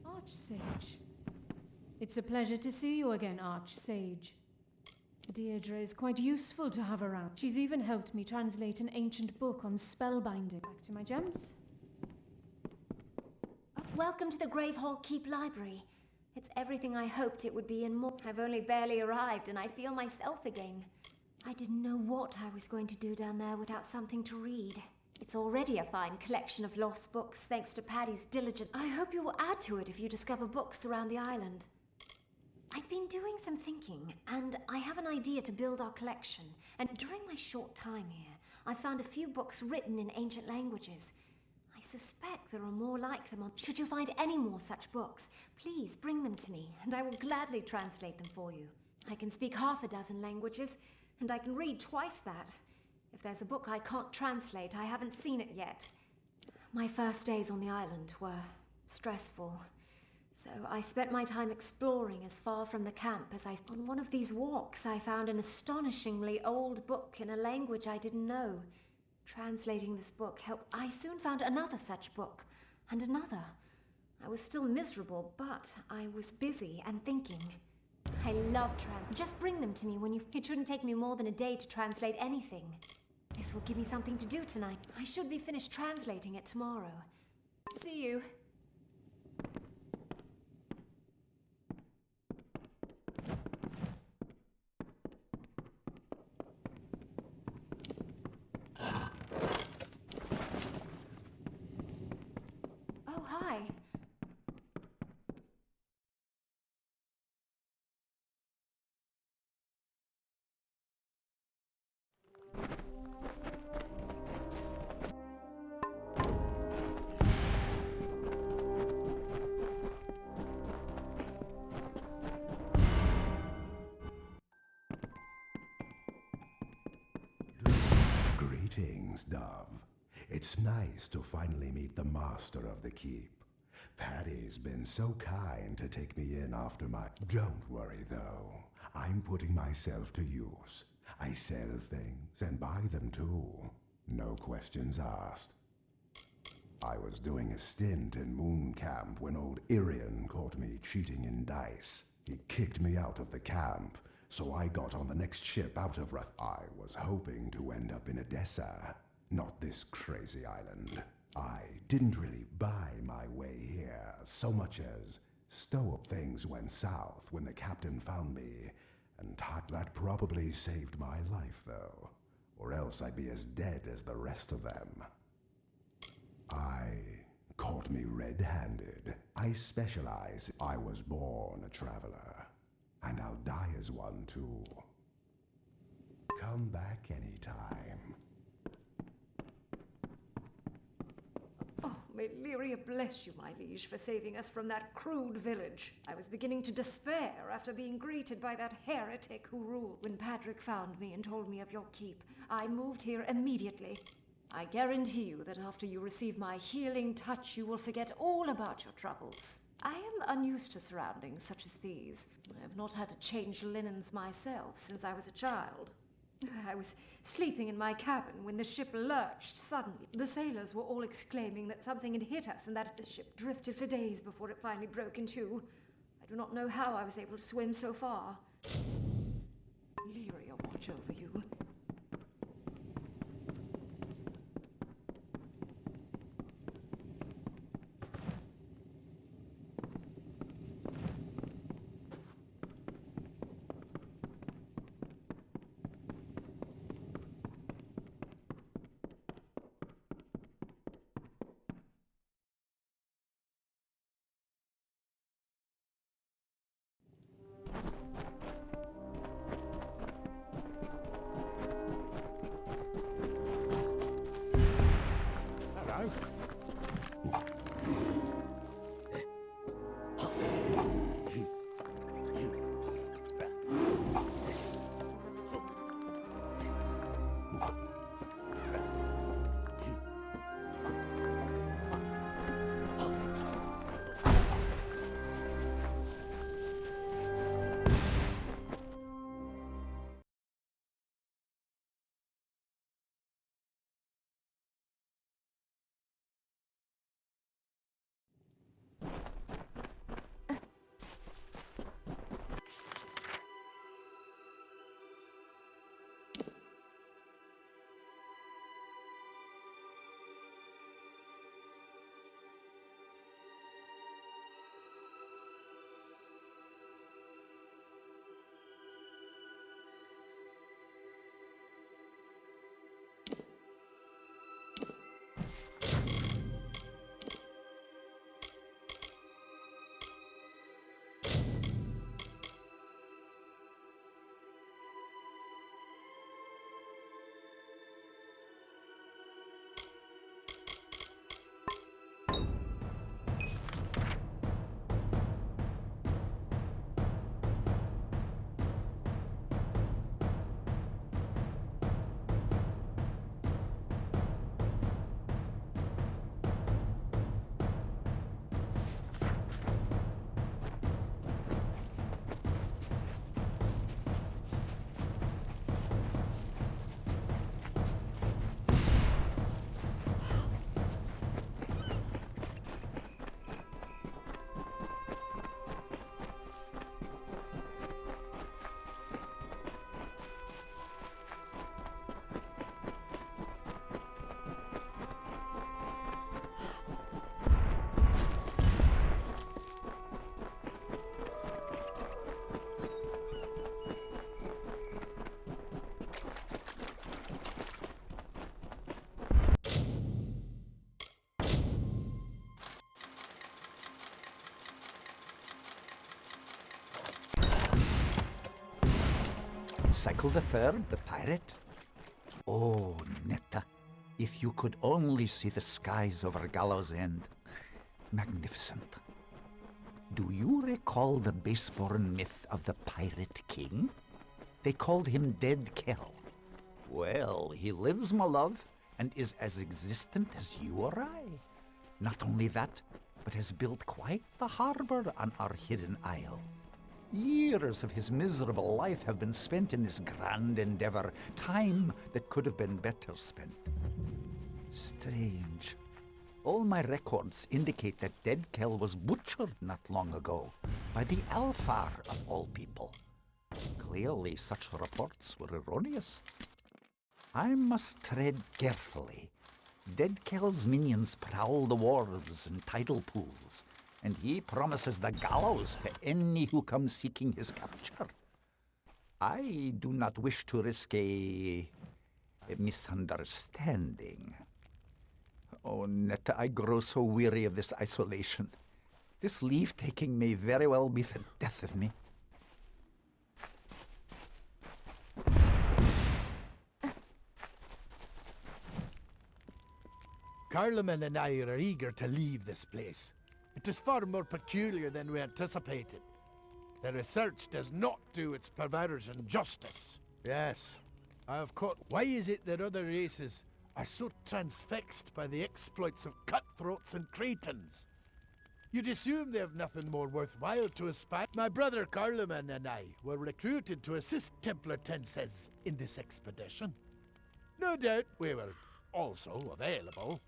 Archsage. It's a pleasure to see you again, Archsage. Deirdre is quite useful to have around. She's even helped me translate an ancient book on spellbinding. Back to my gems. Welcome to the Gravehall Keep Library. It's everything I hoped it would be and more. I've only barely arrived and I feel myself again. I didn't know what I was going to do down there without something to read. It's already a fine collection of lost books thanks to Paddy's diligence. I hope you will add to it if you discover books around the island. I've been doing some thinking, and I have an idea to build our collection. And during my short time here, I found a few books written in ancient languages. I suspect there are more like them. Should you find any more such books, please bring them to me, and I will gladly translate them for you. I can speak half a dozen languages, and I can read twice that. If there's a book I can't translate, I haven't seen it yet. My first days on the island were stressful. So I spent my time exploring as far from the camp as I... On one of these walks, I found an astonishingly old book in a language I didn't know. Translating this book helped. I soon found another such book, and another. I was still miserable, but I was busy and thinking. I love Just bring them to me when you... It shouldn't take me more than a day to translate anything. This will give me something to do tonight. I should be finished translating it tomorrow. See you. Oh, hi. Greetings, Dove. It's nice to finally meet the master of the keep. Paddy's been so kind to take me in after my... Don't worry, though. I'm putting myself to use. I sell things and buy them, too. No questions asked. I was doing a stint in Moon Camp when old Irian caught me cheating in dice. He kicked me out of the camp, so I got on the next ship out of Rath. I was hoping to end up in Edessa, not this crazy island. I didn't really buy my way here so much as things went south when the captain found me, and that probably saved my life, though, or else I'd be as dead as the rest of them. Caught me red-handed. I specialize. I was born a traveler, and I'll die as one, too. Come back anytime. Oh, may Lyria bless you, my liege, for saving us from that crude village. I was beginning to despair after being greeted by that heretic who ruled. When Patrick found me and told me of your keep, I moved here immediately. I guarantee you that after you receive my healing touch, you will forget all about your troubles. I am unused to surroundings such as these. I have not had to change linens myself since I was a child. I was sleeping in my cabin when the ship lurched suddenly. The sailors were all exclaiming that something had hit us and that the ship drifted for days before it finally broke in two. I do not know how I was able to swim so far. Lyria, watch over you. Cycle the Third, the pirate? Oh, Netta, if you could only see the skies over Gallows End. Magnificent. Do you recall the base-born myth of the Pirate King? They called him Dead Kell. Well, he lives, my love, and is as existent as you or I. Not only that, but has built quite the harbor on our hidden isle. Years of his miserable life have been spent in this grand endeavor, time that could have been better spent. Strange. All my records indicate that Dead Kell was butchered not long ago by the Alfar of all people. Clearly, such reports were erroneous. I must tread carefully. Dead Kell's minions prowl the wharves and tidal pools, and he promises the gallows to any who come seeking his capture. I do not wish to risk a misunderstanding. Oh, Netta, I grow so weary of this isolation. This leave-taking may very well be the death of me. Carloman and I are eager to leave this place. It is far more peculiar than we anticipated. The research does not do its perversion justice. Yes, I have caught. Why is it that other races are so transfixed by the exploits of cutthroats and cretins? You'd assume they have nothing more worthwhile to aspire. My brother Carloman and I were recruited to assist Templar Tenses in this expedition. No doubt we were also available.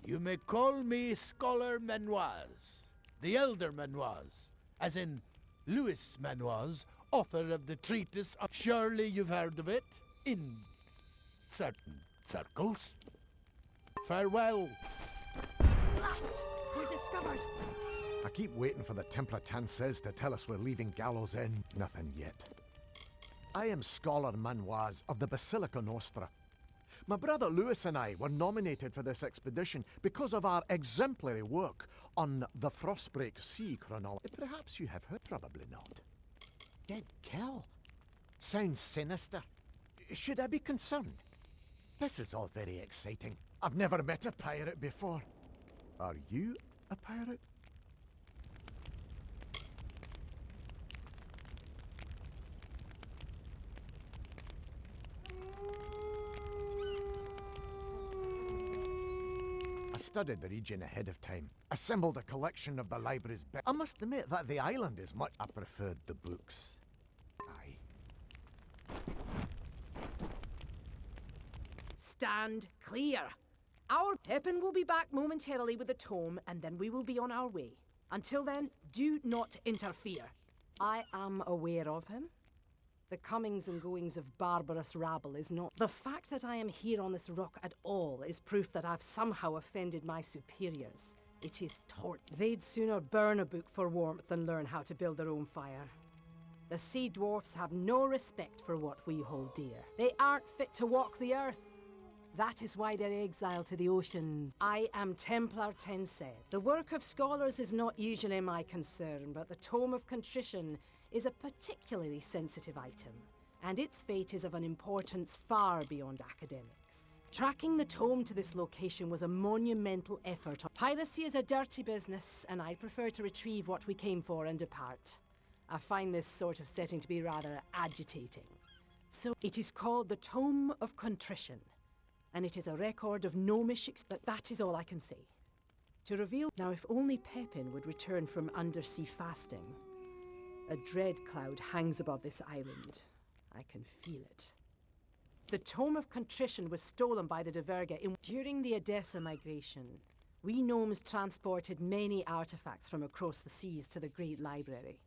You may call me Scholar Manoise, the Elder Manoise, as in Louis Manoise, author of the treatise. Surely you've heard of it, in certain circles. Farewell. Blast! We're discovered! I keep waiting for the Templar Tances to tell us we're leaving Gallows Inn. Nothing yet. I am Scholar Manoise of the Basilica Nostra. My brother Louis and I were nominated for this expedition because of our exemplary work on the Frostbreak Sea chronology. Perhaps you have heard, probably not. Dead Kell? Sounds sinister. Should I be concerned? This is all very exciting. I've never met a pirate before. Are you a pirate? I studied the region ahead of time, assembled a collection of the library's best. I must admit that the island is much. I preferred the books. Aye. Stand clear. Our Pepin will be back momentarily with the tome, and then we will be on our way. Until then, do not interfere. I am aware of him. The comings and goings of barbarous rabble is not... The fact that I am here on this rock at all is proof that I've somehow offended my superiors. It is tort. They'd sooner burn a book for warmth than learn how to build their own fire. The sea dwarfs have no respect for what we hold dear. They aren't fit to walk the earth. That is why they're exiled to the oceans. I am Templar Tensed. The work of scholars is not usually my concern, but the Tome of Contrition is a particularly sensitive item, and its fate is of an importance far beyond academics. Tracking the tome to this location was a monumental effort. Piracy is a dirty business, and I prefer to retrieve what we came for and depart. I find this sort of setting to be rather agitating. So it is called the Tome of Contrition, and it is a record of gnomish but that is all I can say. To reveal... Now, if only Pepin would return from undersea fasting. A dread cloud hangs above this island. I can feel it. The Tome of Contrition was stolen by the Diverga during the Edessa migration. We gnomes transported many artifacts from across the seas to the Great Library.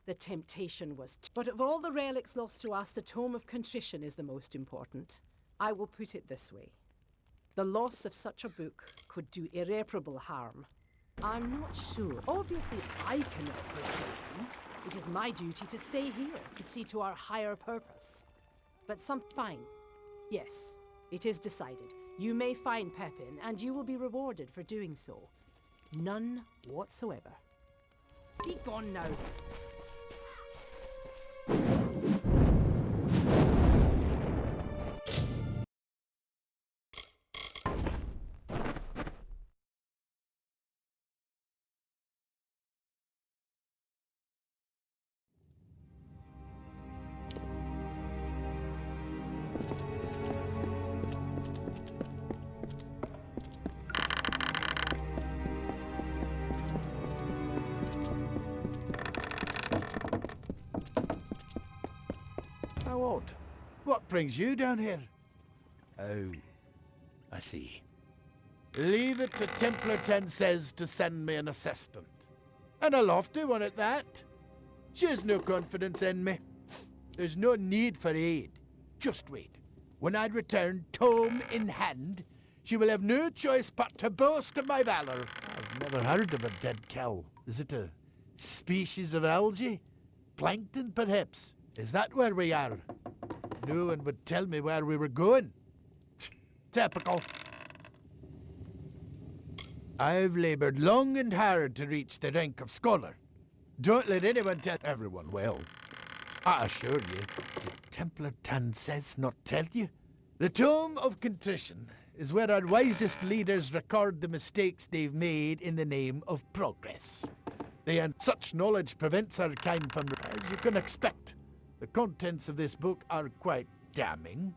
The temptation was... But of all the relics lost to us, the Tome of Contrition is the most important. I will put it this way. The loss of such a book could do irreparable harm. I'm not sure. Obviously, I cannot pursue them. It is my duty to stay here, to see to our higher purpose. But fine. Yes, it is decided. You may find Pepin, and you will be rewarded for doing so. None whatsoever. Be gone now. How odd. What brings you down here? Oh, I see. Leave it to Templar 10 says to send me an assistant. And a lofty one at that. She has no confidence in me. There's no need for aid. Just wait. When I return, tome in hand, she will have no choice but to boast of my valor. I've never heard of a dead cow. Is it a species of algae? Plankton, perhaps? Is that where we are? No one would tell me where we were going. Typical. I've laboured long and hard to reach the rank of scholar. Don't let anyone tell everyone well. I assure you, did Templar Tan says not tell you? The Tome of Contrition is where our wisest leaders record the mistakes they've made in the name of progress. And such knowledge prevents our kind from, as you can expect. The contents of this book are quite damning.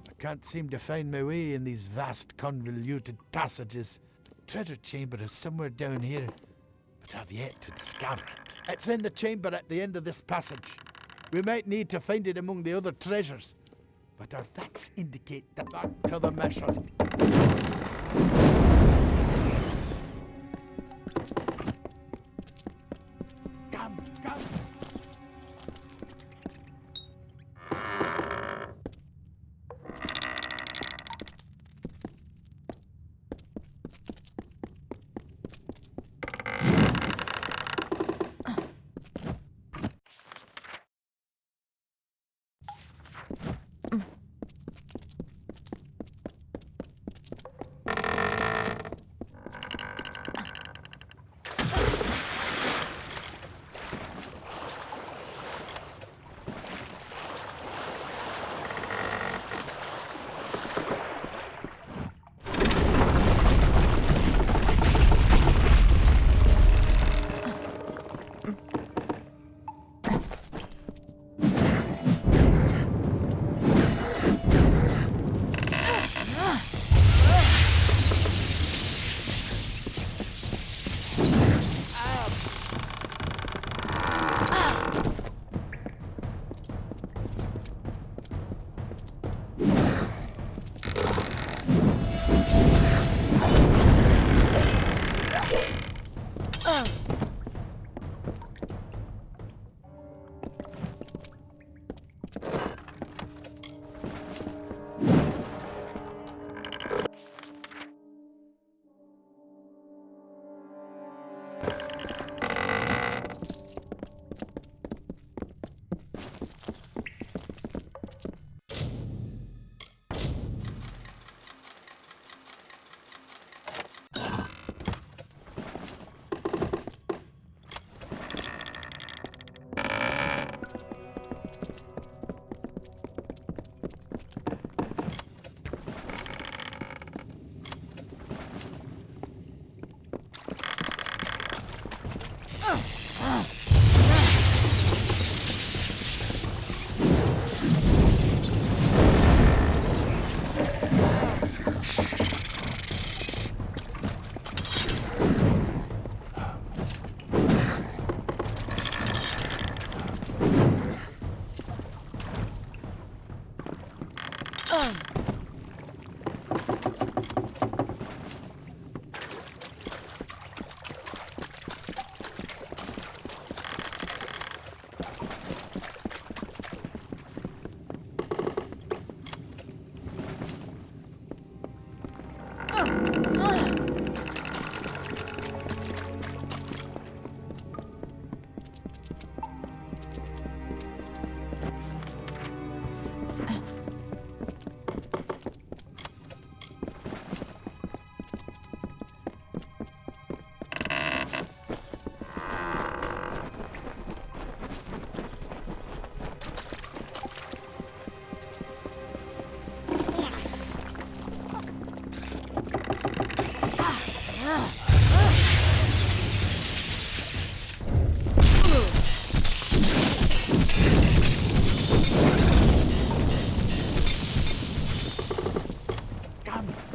I can't seem to find my way in these vast convoluted passages. The treasure chamber is somewhere down here, but I've yet to discover it. It's in the chamber at the end of this passage. We might need to find it among the other treasures, but our facts indicate that back to the mission.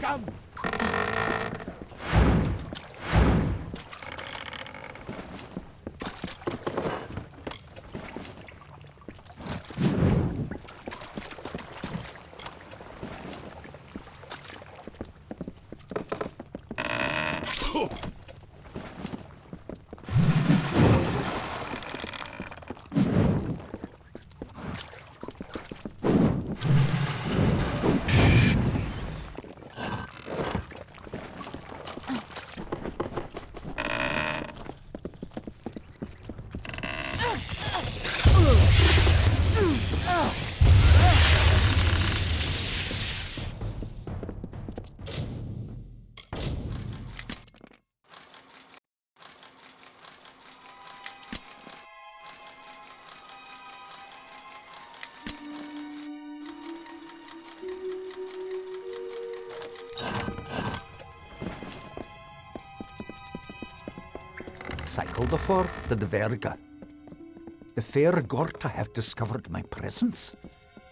Come. Cycle the forth, the Dverga. The fair Gorta have discovered my presence.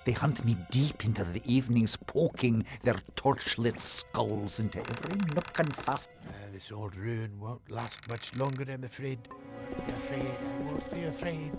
They hunt me deep into the evenings, poking their torchlit skulls into every nook and fast. This old ruin won't last much longer, I'm afraid. I won't be afraid, I won't be afraid.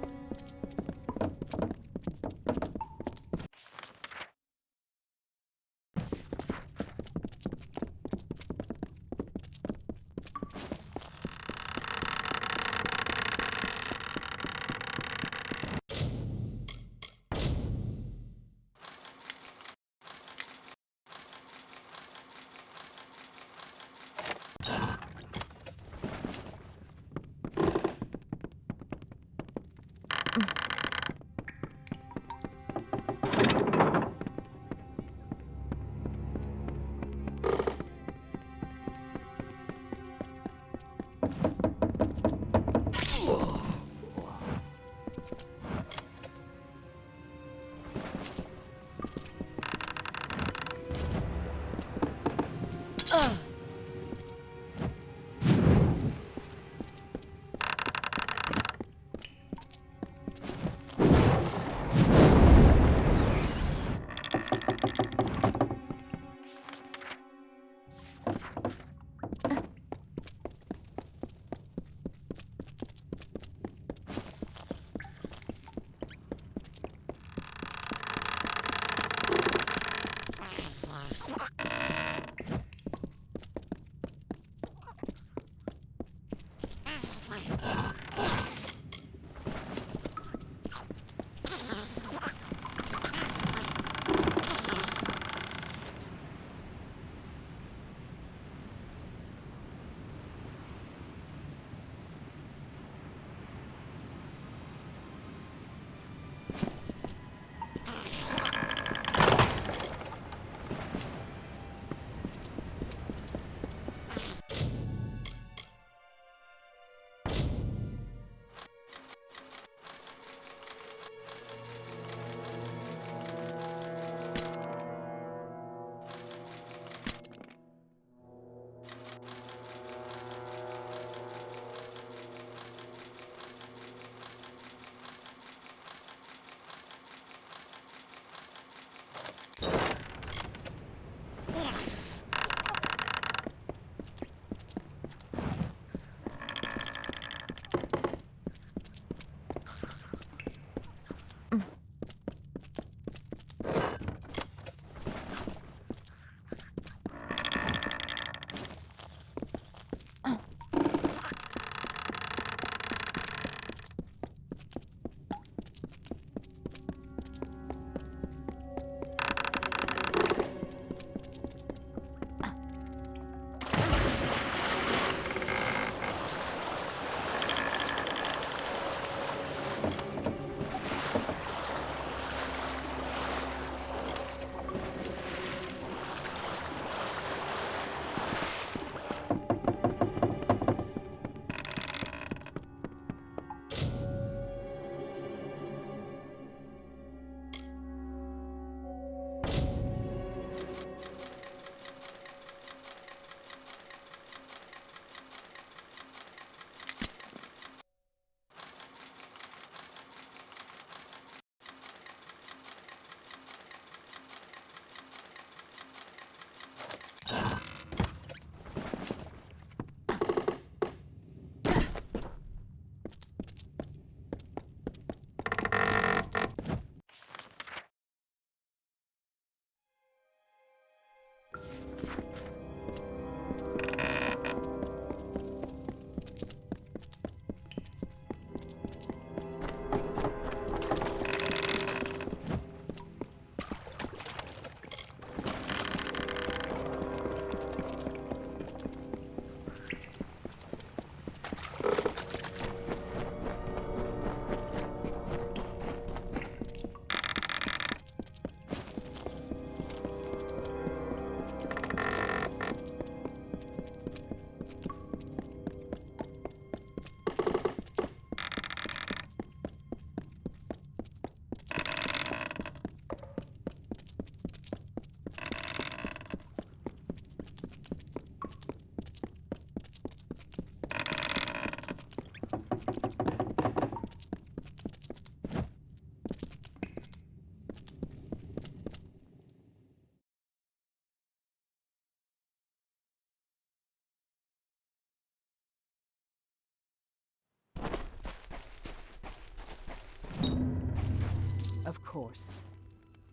Of course.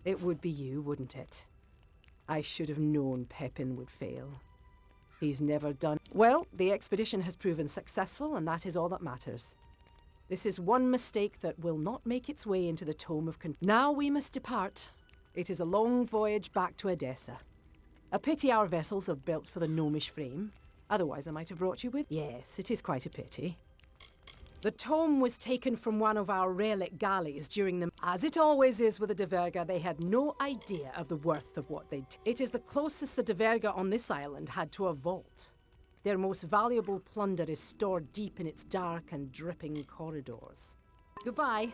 It would be you, wouldn't it? I should have known Pepin would fail. He's never done... Well, the expedition has proven successful, and that is all that matters. This is one mistake that will not make its way into the Tome of Now we must depart. It is a long voyage back to Edessa. A pity our vessels are built for the gnomish frame. Otherwise I might have brought you with... Yes, it is quite a pity. The tome was taken from one of our relic galleys during the... As it always is with the Diverga, they had no idea of the worth of what they'd... It is the closest the Diverga on this island had to a vault. Their most valuable plunder is stored deep in its dark and dripping corridors. Goodbye.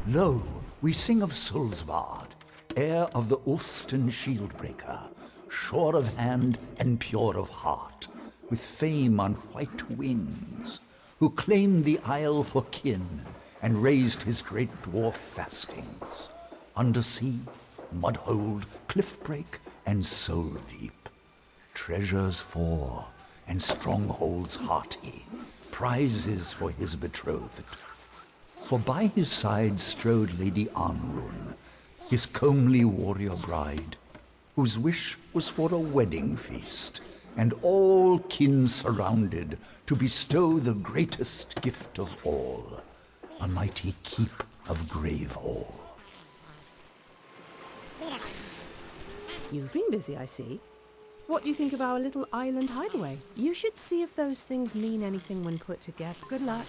Lo, we sing of Sulsvard, heir of the Ulfston Shieldbreaker, sure of hand and pure of heart, with fame on white wings, who claimed the isle for kin and raised his great dwarf fastings. Undersea, mudhold, cliffbreak, and soul deep. Treasures for, and strongholds hearty, prizes for his betrothed. For by his side strode Lady Anrun, his comely warrior bride, whose wish was for a wedding feast, and all kin surrounded to bestow the greatest gift of all, a mighty keep of Gravehall. You've been busy, I see. What do you think of our little island hideaway? You should see if those things mean anything when put together. Good luck.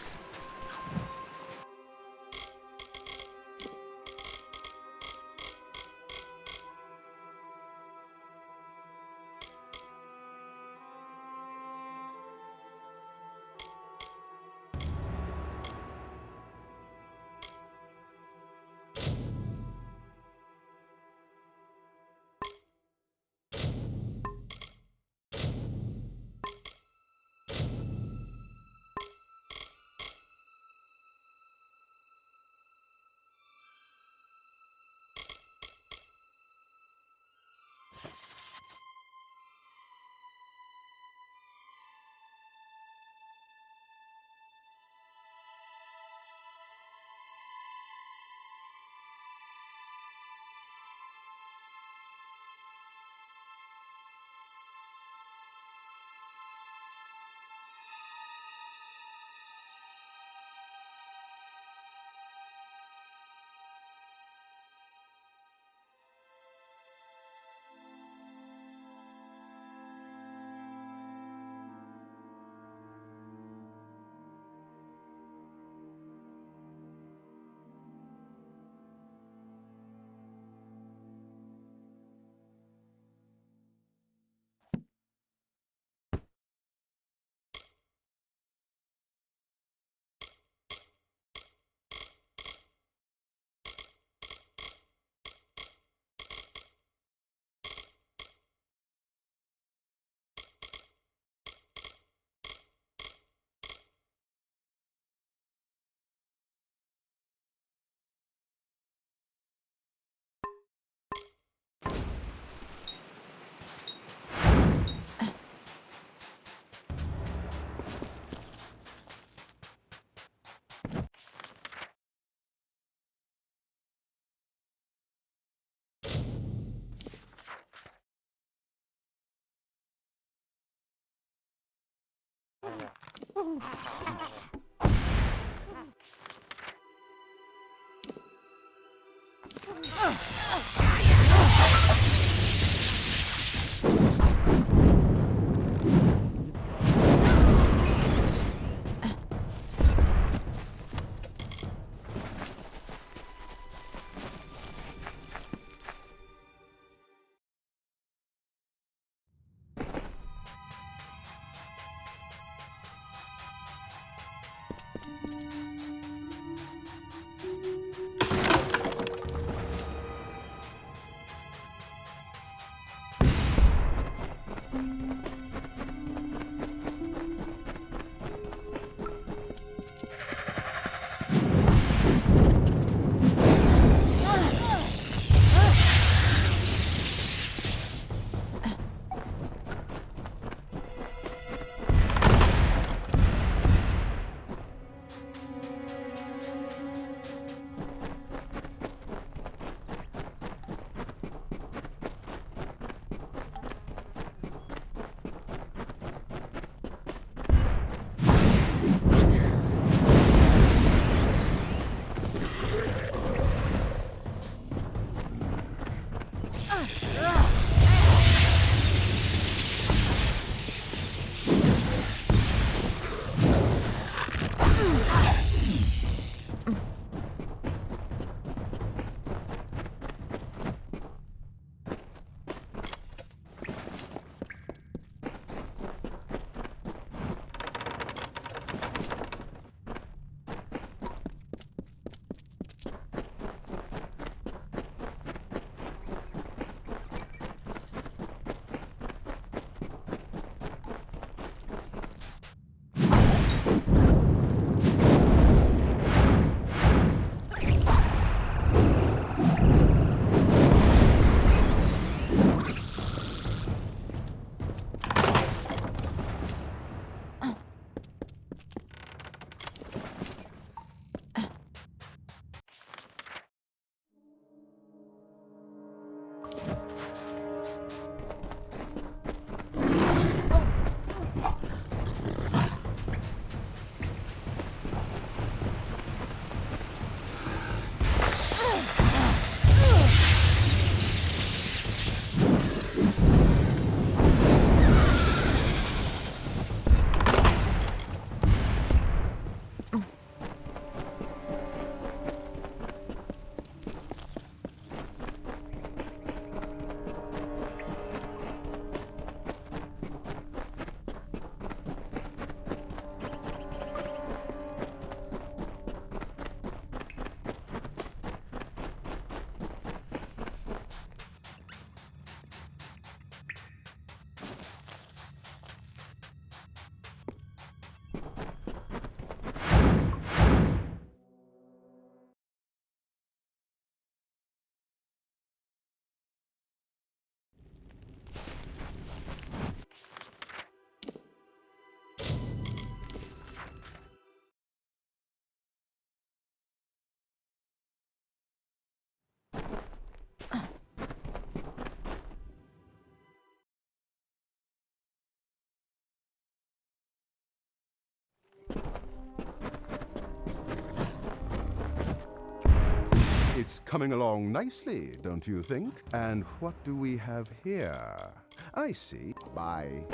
It's coming along nicely, don't you think? And what do we have here? I see. Bye.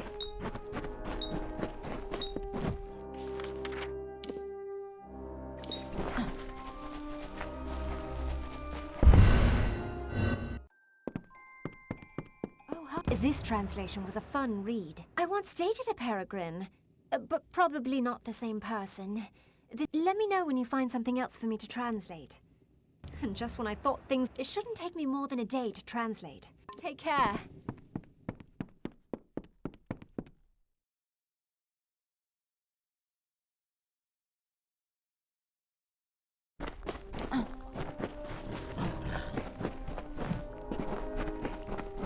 This translation was a fun read. I once dated a peregrine, but probably not the same person. Let me know when you find something else for me to translate. And just when I thought things... It shouldn't take me more than a day to translate. Take care.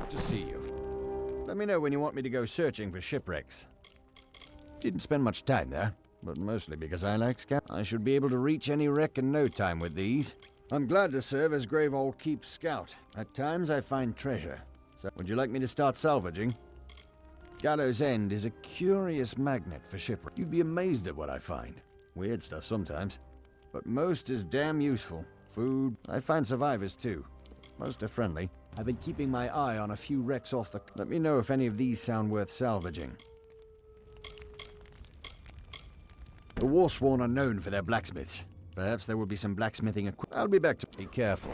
To see you. Let me know when you want me to go searching for shipwrecks. Didn't spend much time there, but mostly because I like scout. I should be able to reach any wreck in no time with these. I'm glad to serve as Gravehold Keep scout. At times I find treasure. So, would you like me to start salvaging? Gallows End is a curious magnet for shipwreck. You'd be amazed at what I find. Weird stuff sometimes, but most is damn useful. Food. I find survivors too. Most are friendly. I've been keeping my eye on a few wrecks off the... Let me know if any of these sound worth salvaging. The Warsworn are known for their blacksmiths. Perhaps there will be some blacksmithing equipment. I'll be back to... Be careful.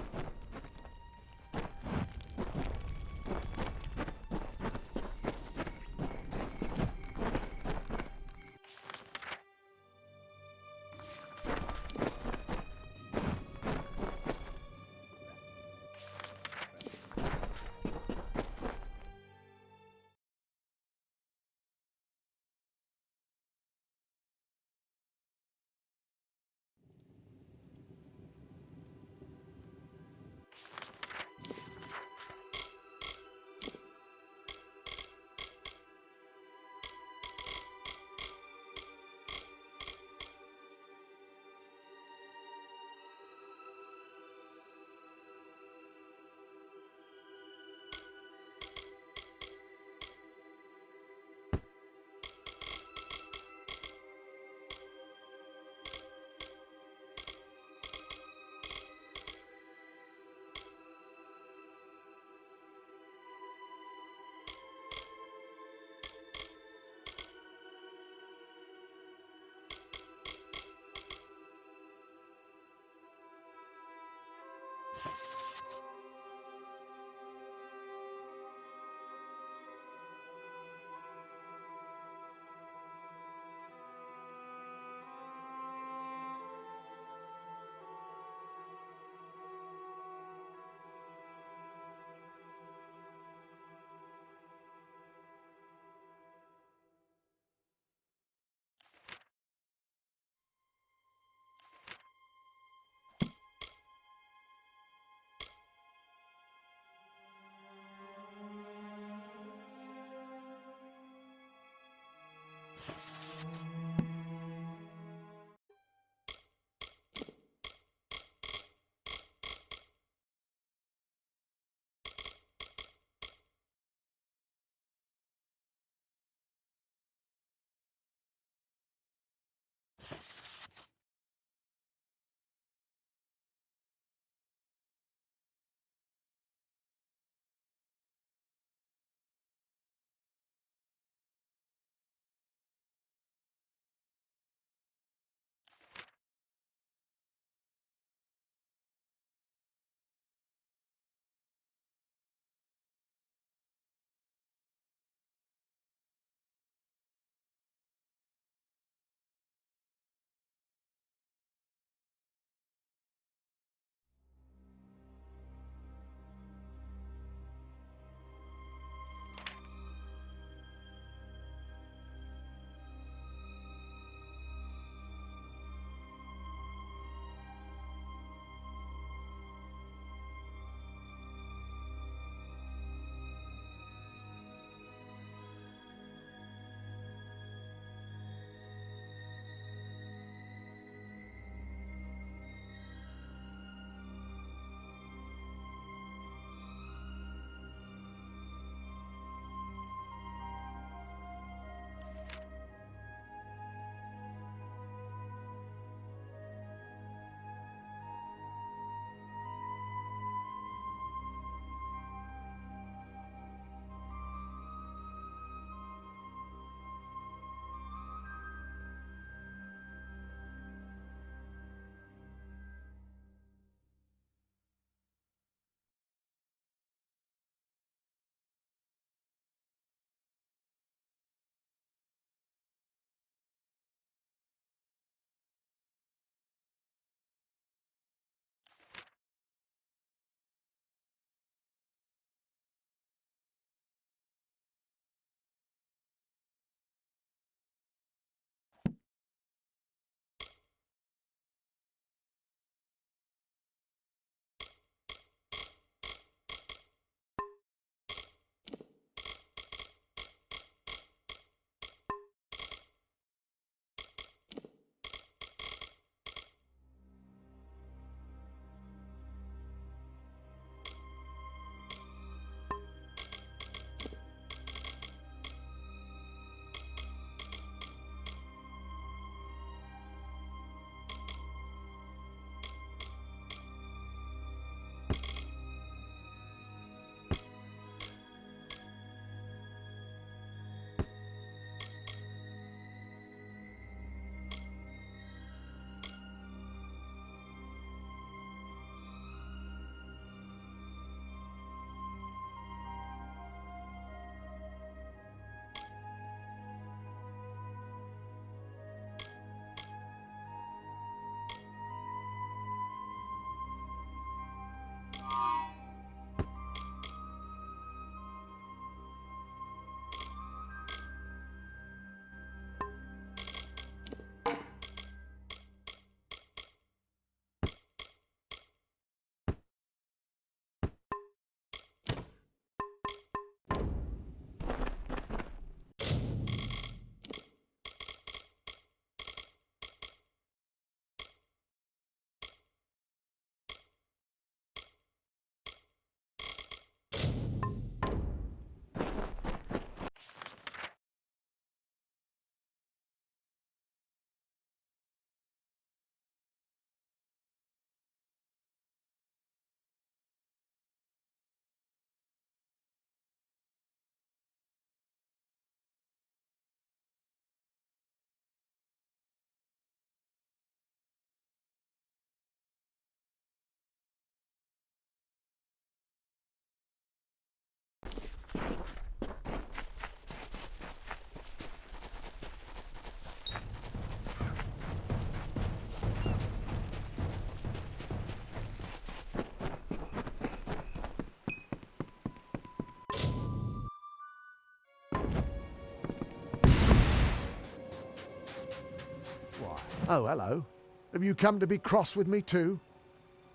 Oh, hello. Have you come to be cross with me too?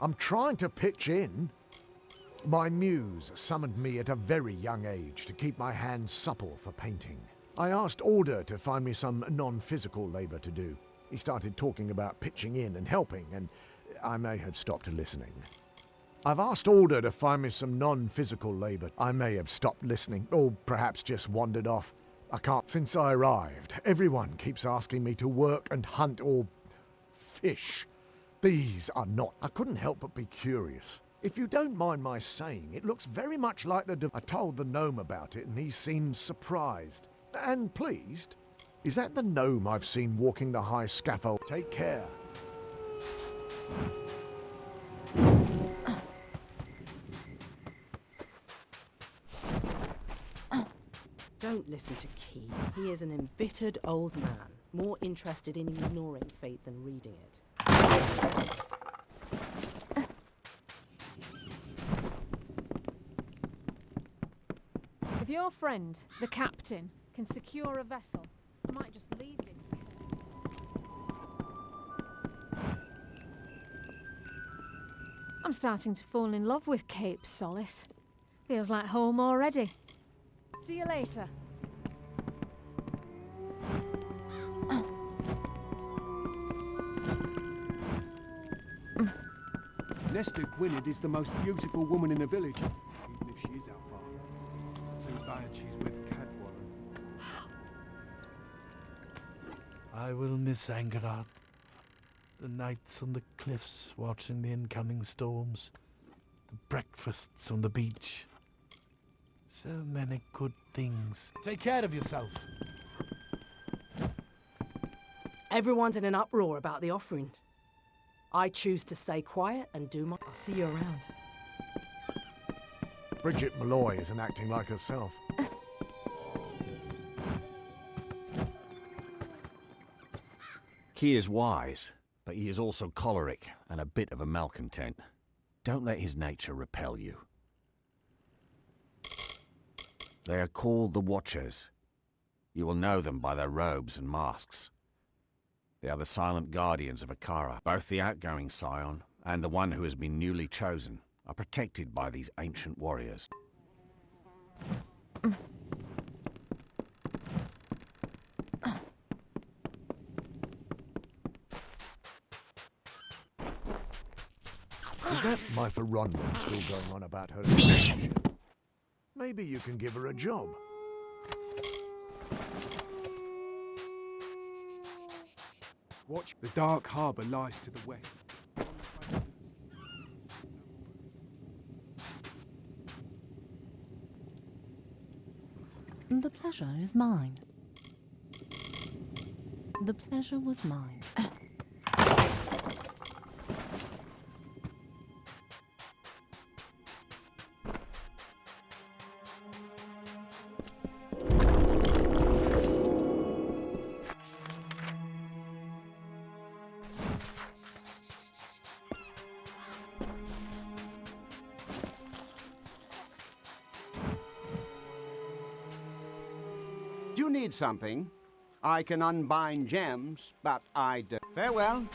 I'm trying to pitch in. My muse summoned me at a very young age to keep my hands supple for painting. I asked Alder to find me some non-physical labour to do. He started talking about pitching in and helping, and I may have stopped listening. I've asked Alder to find me some non-physical labour. I may have stopped listening, or perhaps just wandered off. I can't. Since I arrived, everyone keeps asking me to work and hunt or fish. These are not. I couldn't help but be curious. If you don't mind my saying, it looks very much like I told the gnome about it, and he seemed surprised. And pleased. Is that the gnome I've seen walking the high scaffold? Take care. Don't listen to Key. He is an embittered old man, more interested in ignoring fate than reading it. If your friend, the captain, can secure a vessel, I might just leave this place. I'm starting to fall in love with Cape Solace. Feels like home already. See you later. Nesta Gwynedd is the most beautiful woman in the village, even if she is our father. Too bad she's with Cadwallader. I will miss Angerard. The nights on the cliffs watching the incoming storms. The breakfasts on the beach. So many good things. Take care of yourself. Everyone's in an uproar about the offering. I choose to stay quiet and do my... I'll see you around. Bridget Malloy isn't acting like herself. He is wise, but he is also choleric and a bit of a malcontent. Don't let his nature repel you. They are called the Watchers. You will know them by their robes and masks. They are the silent guardians of Akara. Both the outgoing scion and the one who has been newly chosen are protected by these ancient warriors. Is that my Ferronman still going on about her relationship? Maybe you can give her a job. Watch, the dark harbour lies to the west. The pleasure is mine. The pleasure was mine. Do you need something? I can unbind gems, but I don't. Farewell.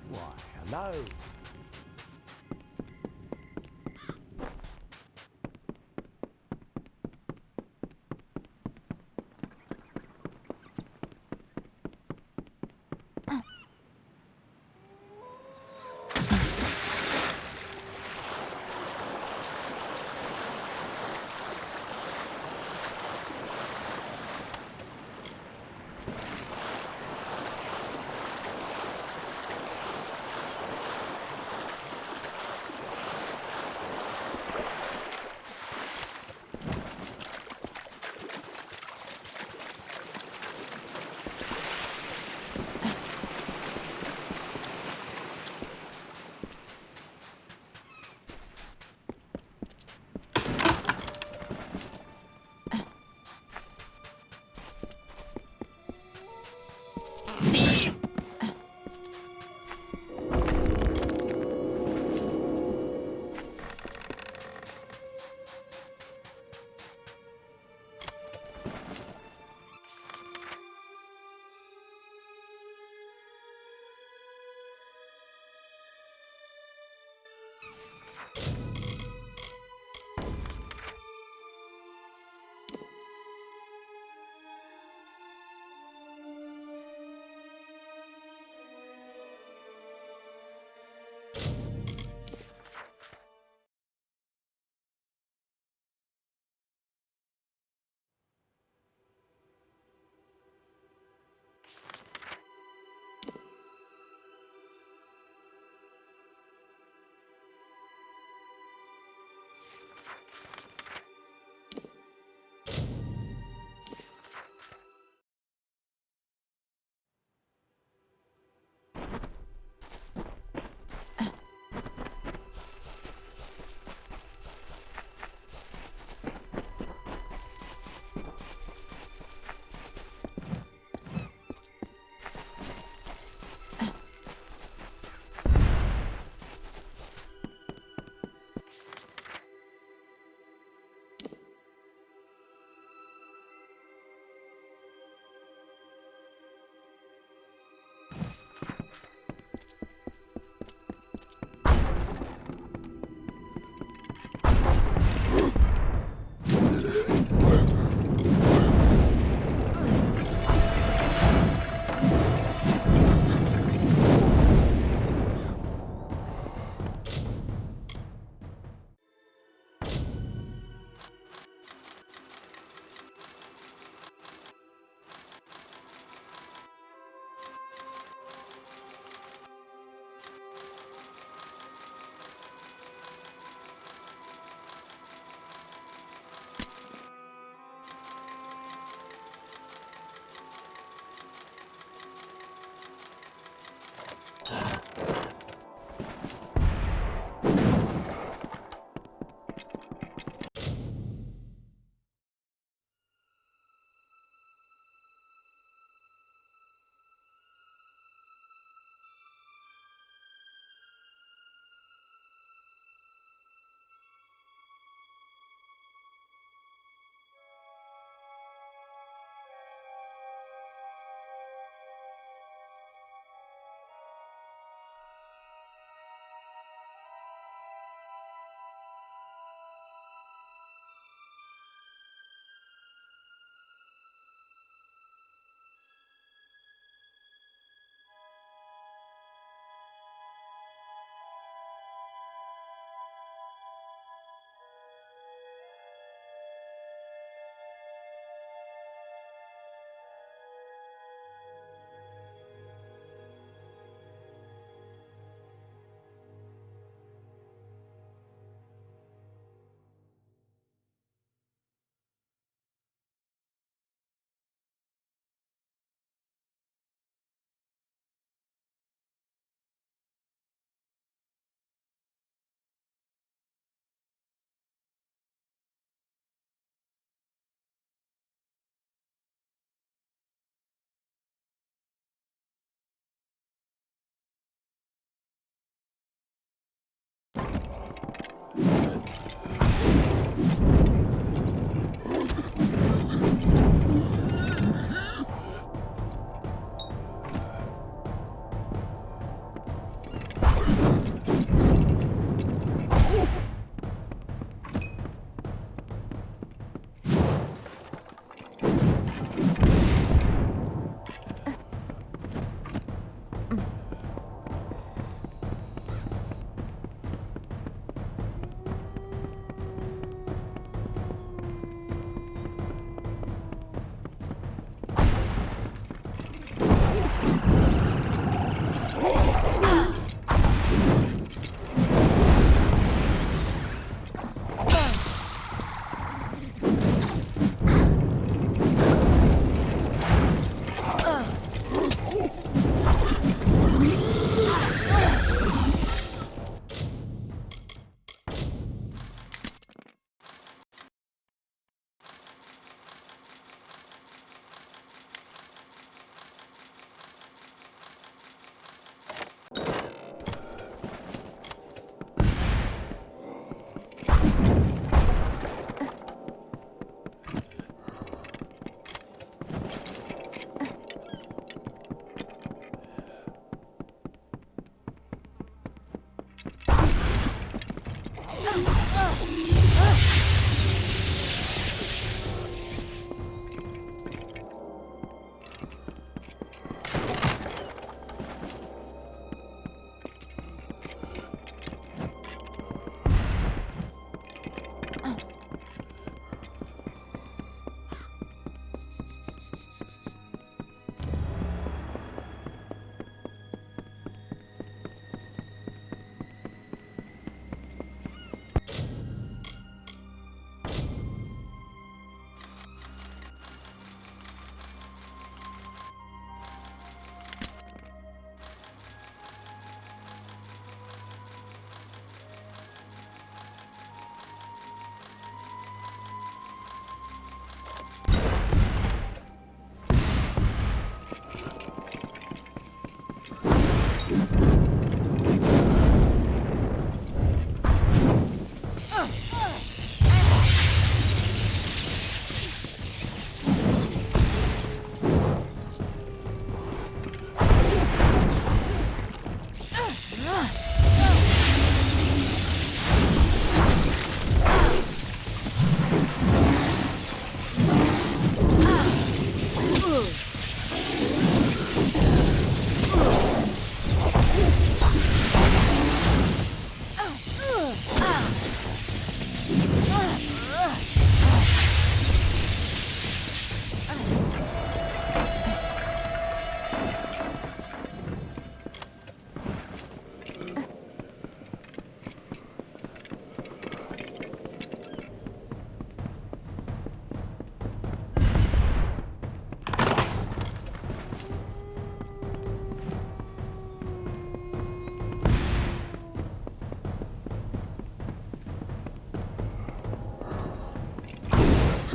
Why, hello.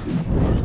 Mm.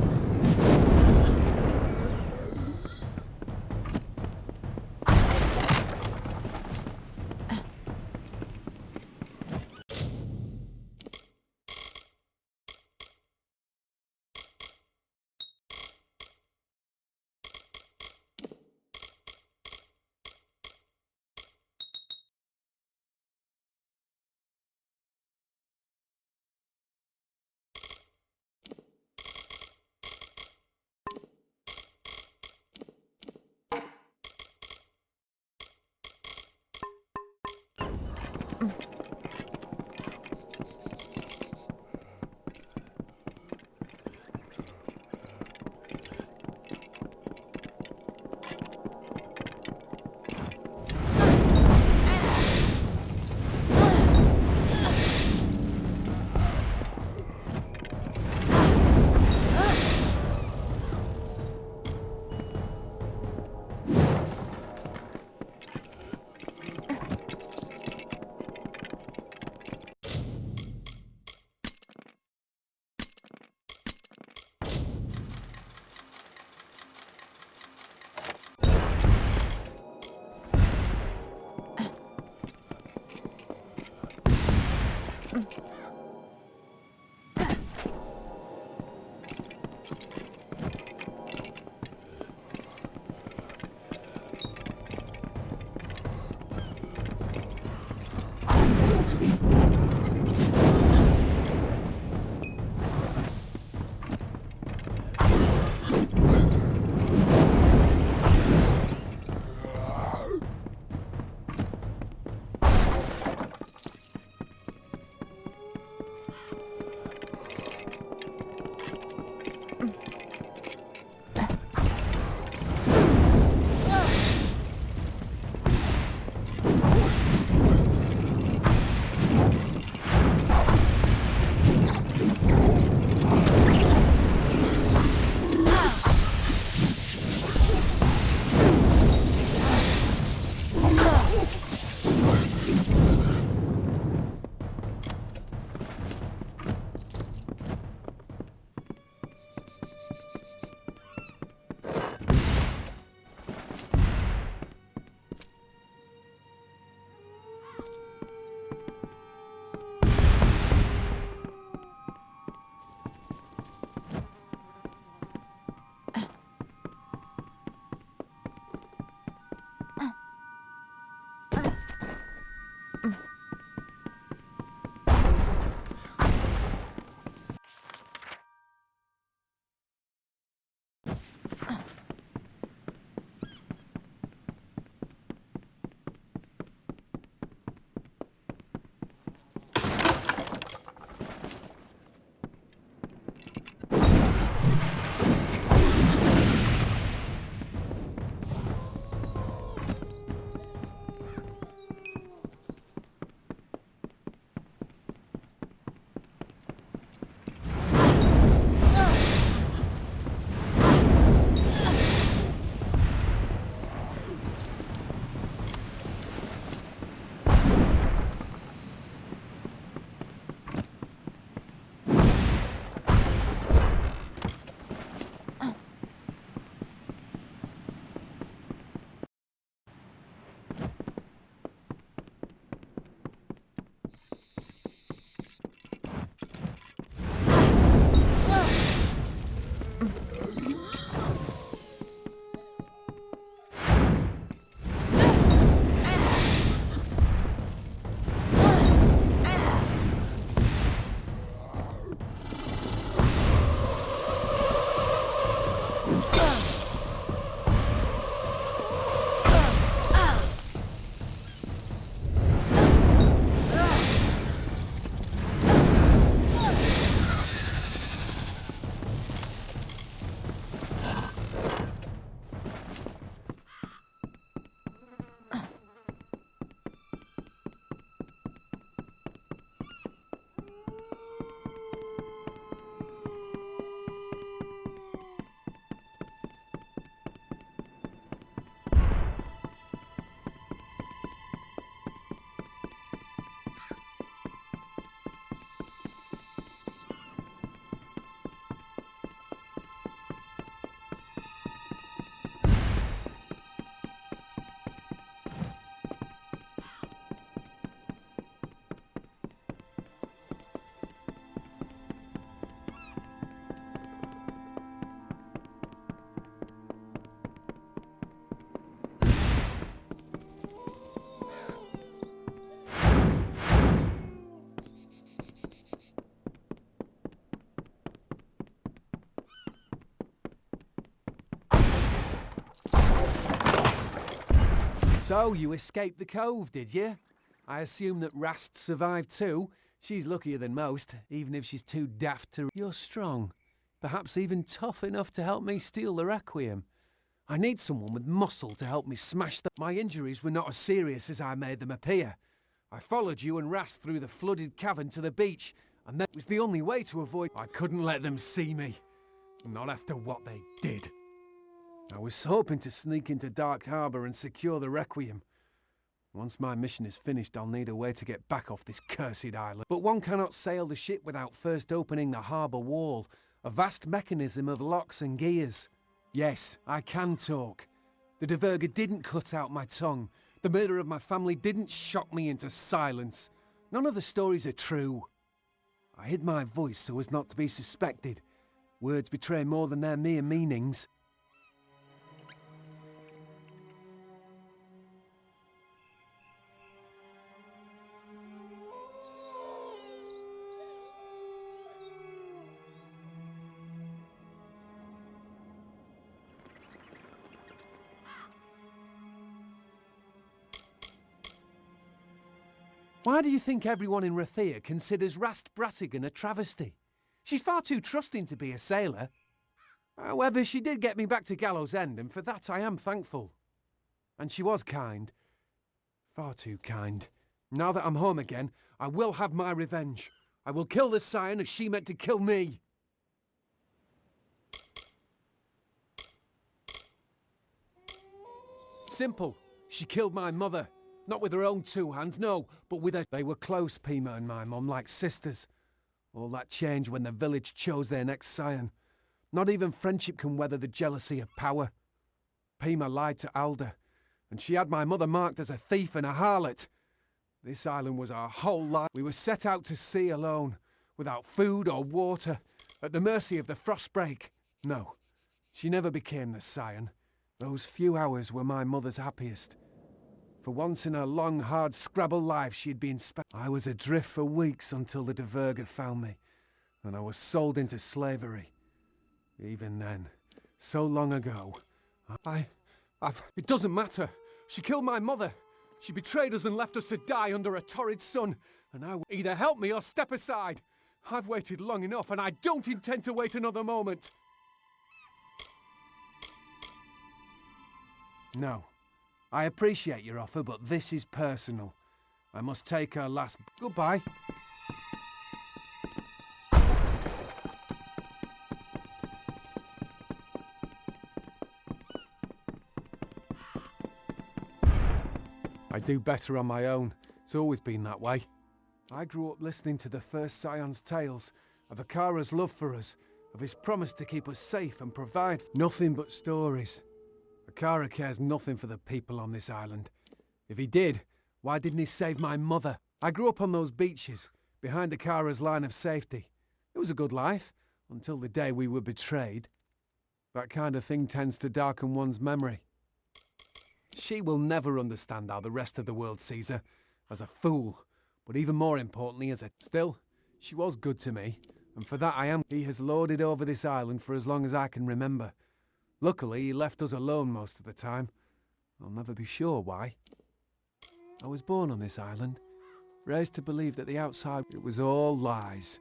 So, you escaped the cove, did you? I assume that Rast survived too. She's luckier than most, even if she's too daft to... You're strong. Perhaps even tough enough to help me steal the Requiem. I need someone with muscle to help me smash them. My injuries were not as serious as I made them appear. I followed you and Rast through the flooded cavern to the beach, and that was the only way to avoid... I couldn't let them see me. Not after what they did. I was hoping to sneak into Dark Harbour and secure the Requiem. Once my mission is finished, I'll need a way to get back off this cursed island. But one cannot sail the ship without first opening the harbour wall, a vast mechanism of locks and gears. Yes, I can talk. The Diverger didn't cut out my tongue. The murder of my family didn't shock me into silence. None of the stories are true. I hid my voice so as not to be suspected. Words betray more than their mere meanings. Why do you think everyone in Rathea considers Rast Bratigan a travesty? She's far too trusting to be a sailor. However, she did get me back to Gallows End, and for that I am thankful. And she was kind. Far too kind. Now that I'm home again, I will have my revenge. I will kill the Scion as she meant to kill me. Simple. She killed my mother. Not with her own two hands, no, but with her... They were close, Pima and my mum, like sisters. All that changed when the village chose their next scion. Not even friendship can weather the jealousy of power. Pima lied to Alda, and she had my mother marked as a thief and a harlot. This island was our whole life. We were set out to sea alone, without food or water, at the mercy of the frostbreak. No, she never became the scion. Those few hours were my mother's happiest. For once in her long, hard Scrabble life, she'd been I was adrift for weeks until the Diverger found me, and I was sold into slavery. Even then, so long ago, It doesn't matter. She killed my mother. She betrayed us and left us to die under a torrid sun, and I will either help me or step aside. I've waited long enough, and I don't intend to wait another moment. No. I appreciate your offer, but this is personal. I must take her last... Goodbye. I do better on my own. It's always been that way. I grew up listening to the first Scion's tales, of Akara's love for us, of his promise to keep us safe and provide... Nothing but stories. Akara cares nothing for the people on this island. If he did, why didn't he save my mother? I grew up on those beaches, behind Akara's line of safety. It was a good life, until the day we were betrayed. That kind of thing tends to darken one's memory. She will never understand how the rest of the world sees her, as a fool, but even more importantly as a... Still, she was good to me, and for that I am... He has lorded over this island for as long as I can remember. Luckily, he left us alone most of the time. I'll never be sure why. I was born on this island, raised to believe that the outside... It was all lies.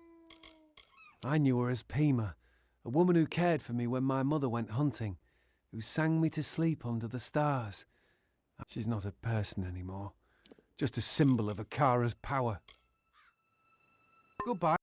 I knew her as Pima, a woman who cared for me when my mother went hunting, who sang me to sleep under the stars. She's not a person anymore, just a symbol of Akara's power. Goodbye.